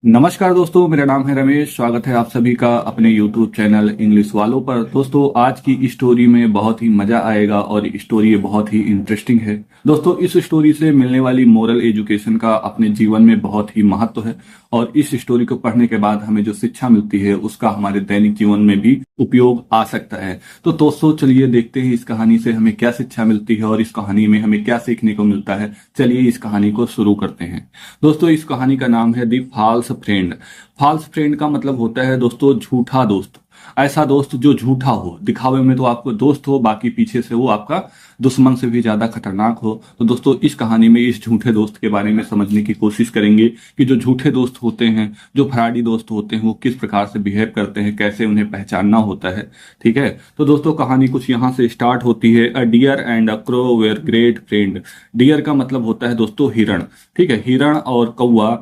नमस्कार दोस्तों, मेरा नाम है रमेश। स्वागत है आप सभी का अपने YouTube चैनल इंग्लिश वालों पर। दोस्तों, आज की स्टोरी में बहुत ही मजा आएगा और स्टोरी बहुत ही इंटरेस्टिंग है। दोस्तों, इस स्टोरी से मिलने वाली मोरल एजुकेशन का अपने जीवन में बहुत ही महत्व है और इस स्टोरी को पढ़ने के बाद हमें जो शिक्षा मिलती है उसका हमारे दैनिक जीवन में भी उपयोग आ सकता है। तो दोस्तों, चलिए देखते हैं इस कहानी से हमें क्या शिक्षा मिलती है और इस कहानी में हमें क्या सीखने को मिलता है। चलिए इस कहानी को शुरू करते हैं। दोस्तों, इस कहानी का नाम है दी फॉल्स फ्रेंड। फॉल्स फ्रेंड का मतलब होता है दोस्तों झूठा दोस्त। ऐसा दोस्त जो झूठा हो, दिखावे में तो आपको दोस्त हो, बाकी पीछे से वो आपका दुश्मन से भी ज्यादा खतरनाक हो। तो दोस्तों, इस कहानी में इस झूठे दोस्त के बारे में समझने की कोशिश करेंगे कि जो झूठे दोस्त होते हैं, जो फराडी दोस्त होते हैं, वो किस प्रकार से बिहेव करते हैं, कैसे उन्हें पहचानना होता है। ठीक है, तो दोस्तों कहानी कुछ यहाँ से स्टार्ट होती है। A deer and a crow were great friend. Deer का मतलब होता है दोस्तों हिरण। ठीक है, हिरण और कौवा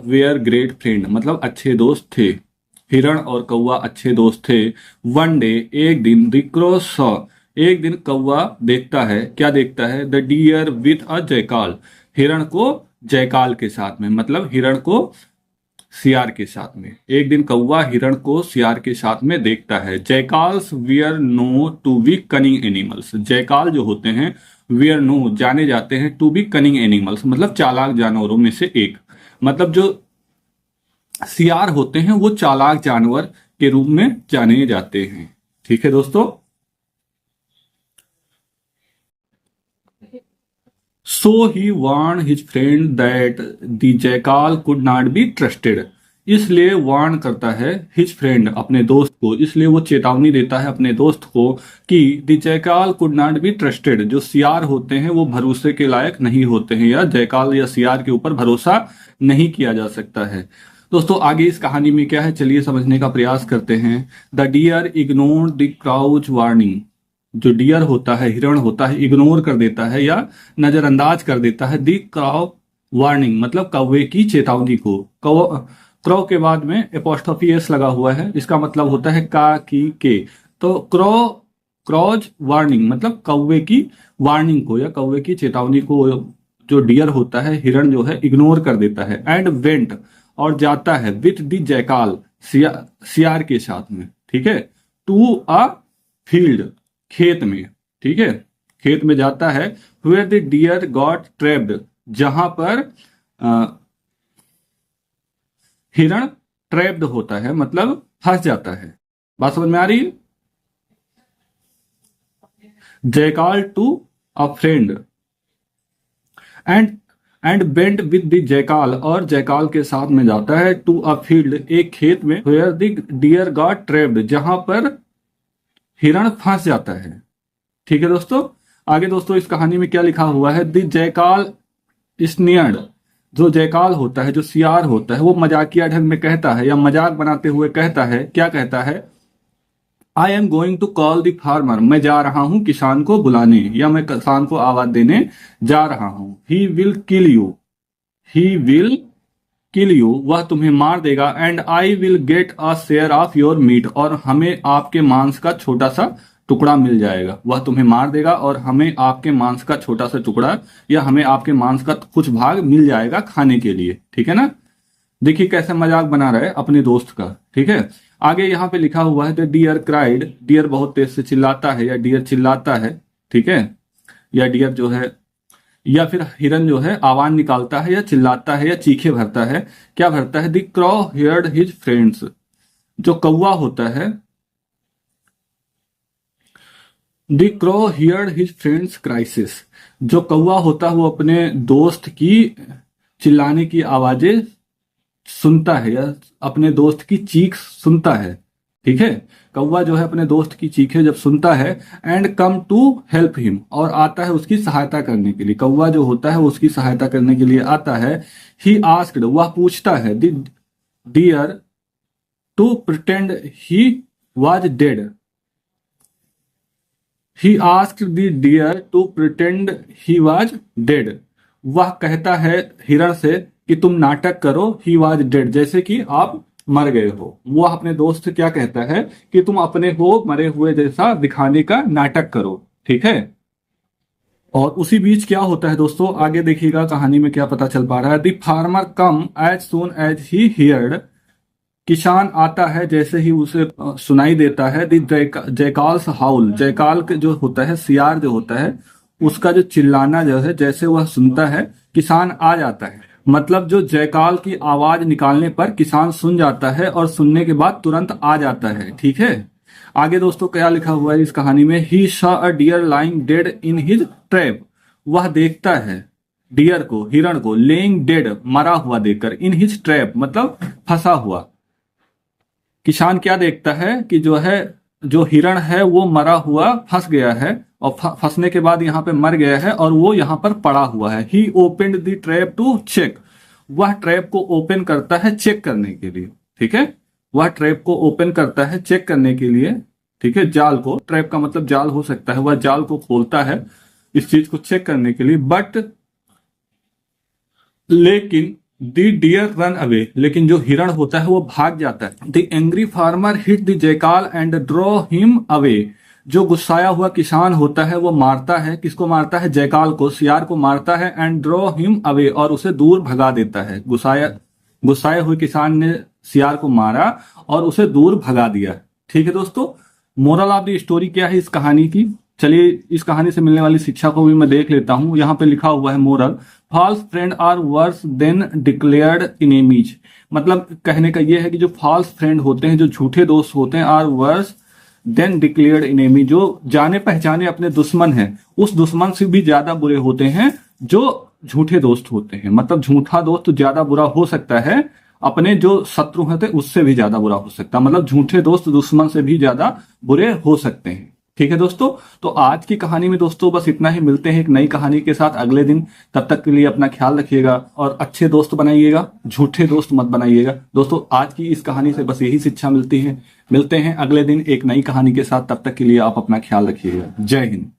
वेयर ग्रेट फ्रेंड मतलब अच्छे दोस्त थे। हिरण और कौवा अच्छे दोस्त थे। वन डे एक दिन द क्रो सॉ, एक दिन कौवा देखता है, क्या देखता है? द डियर विथ अ जयकाल, हिरण को जयकाल के साथ में, मतलब हिरण को सियार के साथ में। एक दिन कौवा हिरण को सियार के साथ में देखता है। Jackals were known to be cunning animals. Jackal जो होते हैं वियर नो जाने जाते हैं, टू बी कनिंग एनिमल्स मतलब चालाक जानवरों में से एक। मतलब जो सियार होते हैं वो चालाक जानवर के रूप में जाने जाते हैं। ठीक है दोस्तों, so he warn his friend that the jackal could not be trusted. इसलिए वार्न करता है हिज फ्रेंड अपने दोस्त को, इसलिए वो चेतावनी देता है अपने दोस्त को कि the jackal could not be trusted, जो सियार होते हैं वो भरोसे के लायक नहीं होते हैं, या जयकाल या सियार के ऊपर भरोसा नहीं किया जा सकता है। दोस्तों, आगे इस कहानी में क्या है चलिए समझने का प्रयास करते हैं। The deer ignore the crouch warning. जो डियर होता है, हिरण होता है, इग्नोर कर देता है या नजरअंदाज कर देता है दी क्राउ वार्निंग मतलब कौवे की चेतावनी को। क्रो के बाद में एपोस्ट्रोफी एस लगा हुआ है, इसका मतलब होता है का की के। तो क्रॉज वार्निंग मतलब कौवे की वार्निंग को या कौवे की चेतावनी को जो डियर होता है, हिरण जो है, इग्नोर कर देता है। एंड वेंट और जाता है विथ द जयकाल सियार के साथ में। ठीक है, टू अ फील्ड खेत में। ठीक है, खेत में जाता है। Where the deer got trapped, जहां पर हिरण ट्रैप्ड होता है मतलब फंस जाता है। बात समझ में आ रही है? Jackal to a friend and went with the jackal, और जयकाल के साथ में जाता है टू अ फील्ड एक खेत में। Where the deer got trapped, जहां पर हिरण फंस जाता है। ठीक है दोस्तों, आगे दोस्तों इस कहानी में क्या लिखा हुआ है? द जयकाल स्नेयर्ड, जो जयकाल होता है, जो सियार होता है, वो मजाकिया ढंग में कहता है या मजाक बनाते हुए कहता है, क्या कहता है? I am going to call the farmer, मैं जा रहा हूं किसान को बुलाने या मैं किसान को आवाज देने जा रहा हूं। He will kill you, he will kill you, वह तुम्हें मार देगा। And I will get a share of your meat, और हमें आपके मांस का छोटा सा टुकड़ा मिल जाएगा। वह तुम्हें मार देगा और हमें आपके मांस का छोटा सा टुकड़ा या हमें आपके मांस का कुछ भाग मिल जाएगा खाने के लिए। ठीक है ना, देखिए कैसे मजाक बना रहा है अपने दोस्त का। ठीक है, आगे यहाँ पे लिखा हुआ है द डियर क्राइड, डियर बहुत तेज से चिल्लाता है या डियर चिल्लाता है। ठीक है, या डियर जो है या फिर हिरन जो है आवाज निकालता है या चिल्लाता है या चीखे भरता है। क्या भरता है? द क्रॉ हियर्ड हिज फ्रेंड्स, जो कौवा होता है, the क्रॉ heard his friends crisis, जो कौवा होता है वो अपने दोस्त की चिल्लाने की आवाजें सुनता है या अपने दोस्त की चीख सुनता है। ठीक है, कौवा जो है अपने दोस्त की चीखें जब सुनता है, and come to help him, और आता है उसकी सहायता करने के लिए। कौवा जो होता है वो उसकी सहायता करने के लिए आता है। ही आस्क्ड, वह पूछता है the deer to pretend he was dead. He asked the deer to pretend he was dead, वह कहता है हिरण से कि तुम नाटक करो, ही वाज डेड, जैसे कि आप मर गए हो। वह अपने दोस्त से क्या कहता है कि तुम अपने को मरे हुए जैसा दिखाने का नाटक करो। ठीक है, और उसी बीच क्या होता है दोस्तों, आगे देखिएगा कहानी में क्या पता चल पा रहा है। The farmer come as soon as he heard, किसान आता है जैसे ही उसे सुनाई देता है द जयकाल्स हाउल, जयकाल जो होता है, सियार जो होता है, उसका जो चिल्लाना जो है, जैसे वह सुनता है किसान आ जाता है। मतलब जो जयकाल की आवाज निकालने पर किसान सुन जाता है और सुनने के बाद तुरंत आ जाता है। ठीक है, आगे दोस्तों क्या लिखा हुआ है इस कहानी में। He saw a deer lying dead in his trap, वह देखता है डियर को, हिरण को, लेइंग डेड, मरा हुआ देखकर, इन हिज ट्रैप मतलब फंसा हुआ। किसान क्या देखता है कि जो है, जो हिरण है वो मरा हुआ फंस गया है, और फंसने के बाद यहाँ पे मर गया है और वो यहाँ पर पड़ा हुआ है। He opened the trap to check, वह ट्रैप को ओपन करता है चेक करने के लिए। ठीक है, वह ट्रैप को ओपन करता है चेक करने के लिए। ठीक है, जाल को, ट्रैप का मतलब जाल हो सकता है, वह जाल को खोलता है इस चीज को चेक करने के लिए। बट लेकिन द डियर रन अवे, लेकिन जो हिरण होता है वो भाग जाता है। The angry farmer hit the jackal and draw him away, जो गुस्साया हुआ किसान होता है वो मारता है, किसको मारता है, जयकाल को, सियार को मारता है। एंड ड्रॉ हिम अवे, और उसे दूर भगा देता है। गुस्साए हुए किसान ने सियार को मारा और उसे दूर भगा दिया। ठीक है दोस्तों, मोरल ऑफ द स्टोरी क्या है इस कहानी की, चलिए इस कहानी से मिलने वाली शिक्षा को भी मैं देख लेता हूं। यहां पे लिखा हुआ है moral, false friend are worse than declared enemies, मतलब कहने का यह है कि जो फॉल्स फ्रेंड होते हैं, जो झूठे दोस्त होते हैं, are worse than declared enemy, जो जाने पहचाने अपने दुश्मन हैं, उस दुश्मन से भी ज्यादा बुरे होते हैं जो झूठे दोस्त होते हैं। मतलब झूठा दोस्त ज्यादा बुरा हो सकता है, अपने जो शत्रु होते उससे भी ज्यादा बुरा हो सकता है। मतलब झूठे दोस्त दुश्मन से भी ज्यादा बुरे हो सकते हैं। ठीक है दोस्तों, तो आज की कहानी में दोस्तों बस इतना ही। मिलते हैं एक नई कहानी के साथ अगले दिन। तब तक के लिए अपना ख्याल रखिएगा और अच्छे दोस्त बनाइएगा, झूठे दोस्त मत बनाइएगा। दोस्तों आज की इस कहानी से बस यही शिक्षा मिलती है। मिलते हैं अगले दिन एक नई कहानी के साथ, तब तक के लिए आप अपना ख्याल रखिएगा। जय हिंद।